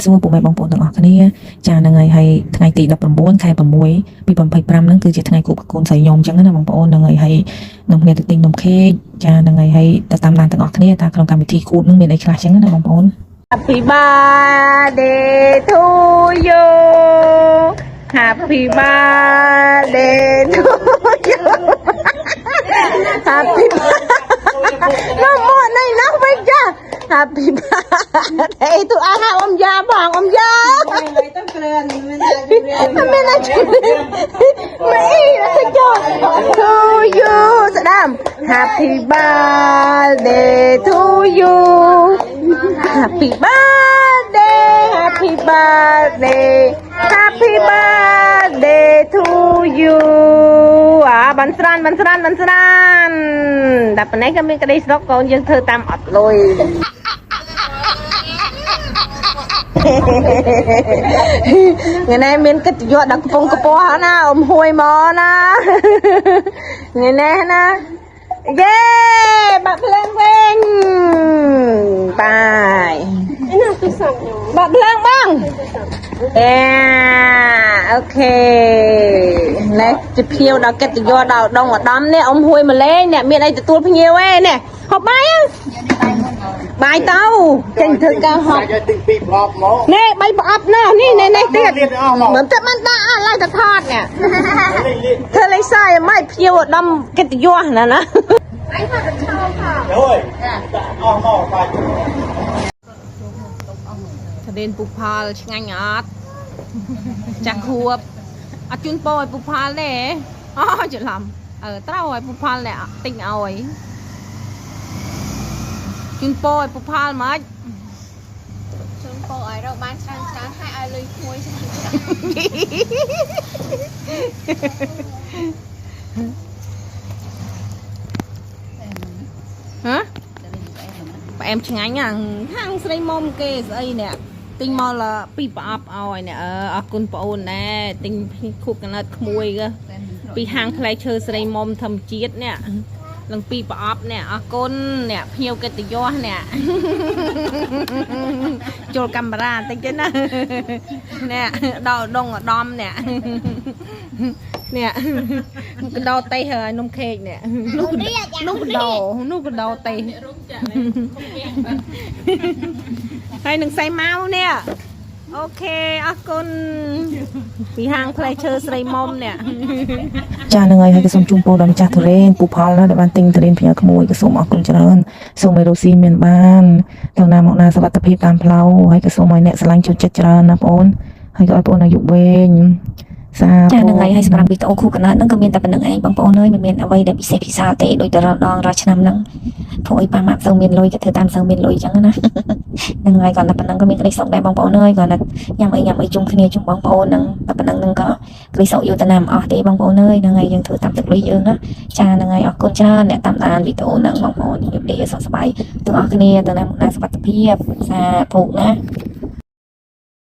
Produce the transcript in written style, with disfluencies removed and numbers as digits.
សួរពុកម៉ែបងប្អូនទាំងអស់គ្នាចានឹងហើយថ្ងៃទី19ខែ6 2025ហ្នឹងគឺជាថ្ងៃគូបកូនស្រីខ្ញុំអញ្ចឹងណាបងប្អូននឹងហើយខ្ញុំគ្នាទៅទិញនំខេកចានឹងហើយទៅតាមដានទាំងអស់គ្នាថាក្នុងកម្មវិធីគូបហ្នឹងមានអីខ្លះអញ្ចឹងណាបងប្អូន Happy birthday to you Happy birthday to you Happy birthday nó bây giờ Happy birthday to ai ha ông già bằng ông già mình là chuyện mấy là cho to you Saddam Happy birthday to you Happy birthday Happy birthday Happy birthday to you បានស្រានតែប៉ុណ្ណេះក៏មានក្តីស្រុកកូនយើងធ្វើតាមអត់លុយថ្ងៃនេះមានកិត្តិយសដល់កំពង់កពស់ណាអ៊ំហួយមកណាថ្ងៃនេះណាយេបាក់ភ្លើងវិញបាយណាពីសំបាក់ភ្លើងបងអូខេនេះជាភៀវដល់កិត្តិយសដល់ដងឧត្តមនេះអ៊ំហួយមកលេងអ្នកមានអីទទួលភ្ញៀវឯនេះហូបបាយទៅចេញធ្វើការហូបនេះ3ប្រអប់ណានេះទៀតមិនតែមិនដាក់អស់ឡើយទៅថតនេះធ្វើលេខសាយមិនភ្ញៀវឧត្តមកិត្តិយសណាណាអីមកទៅថោអូយអស់មកបាយทะเลปุพาลឆ្ងាញ់អត់ចាក់ខួបអត់ជូនពោឲ្យពុផាល់ទេអូច្រឡំត្រូវឲ្យពុផាល់នេះទិញឲ្យជូនពោឲ្យពុផាល់មកជូនពោឲ្យរកបានច្រើនហើយឲ្យលុយគួយច្រើនហ៎ផ្អែមឆ្ងាញ់ហាងស្រីមុំគេស្អីនេះទិញមកละពីប្រអប់ឲ្យនេះអរគុណបងអូនដែរទិញខួបកណិតក្មួយពីហាងផ្លែឈើស្រីមុំធម្មជាតិនេះនឹងពីប្រអប់នេះអរគុណនេះភ្ញៀវកិត្តិយសនេះចូលកាមេរ៉ាតិចទេណានេះដល់ដងឧត្តមនេះកដោតេហើយនំខេកនេះនោះកដោតេហើយនឹងសៃម៉ៅនេះអូខេអរគុណពីហាងផ្លែឈើស្រីមុំនេះចានឹងហើយក៏សូមជូនពរដល់ម្ចាស់ទុរេនពូផលណាដែលបានទិញទុរេនផ្ញើក្មួយក៏សូមអរគុណច្រើនសូមឲ្យរស់ស៊ីមានបានទៅណាមកណាសុវត្ថិភាពតាមផ្លូវហើយក៏សូមឲ្យអ្នកស្រឡាញ់ជួយចិត្តច្រើនណាបងអូនហើយក៏ឲ្យបងអូនអាយុវែងចានឹងហើយសម្រាប់វីដេអូគូកណាត់ហ្នឹងក៏មានតែប៉ុណ្្នឹងឯងបងប្អូនអើយមិនមានអ្វីដែលពិសេសពិសាទេដូចតែរាល់ដងរាល់ឆ្នាំហ្នឹងព្រោះអីប៉ាម៉ាក់សូវមានលុយក៏ធ្វើតាមសូវមានលុយអញ្ចឹងណាហ្នឹងហើយគាត់តែប៉ុណ្្នឹងក៏មានក្តីសុខដែរបងប្អូនអើយគាត់ញ៉ាំអីជុំគ្នាជុំបងប្អូនហ្នឹងតែប៉ុណ្្នឹងហ្នឹងក៏ក្តីសុខយូរទៅណាមិនអស់ទេបងប្អូនអើយហ្នឹងហើយយើងធ្វើតាមទឹកលុយយើងណាចាហ្នឹងហើយអរគុណច្រើនអ្នកតាមដានវីដេអូហ្នឹងបងប្អូនជំរាបលាសុខសប្បាយទាំងអស់គ្នាទៅណាមកណាសុខភាពសាធុណា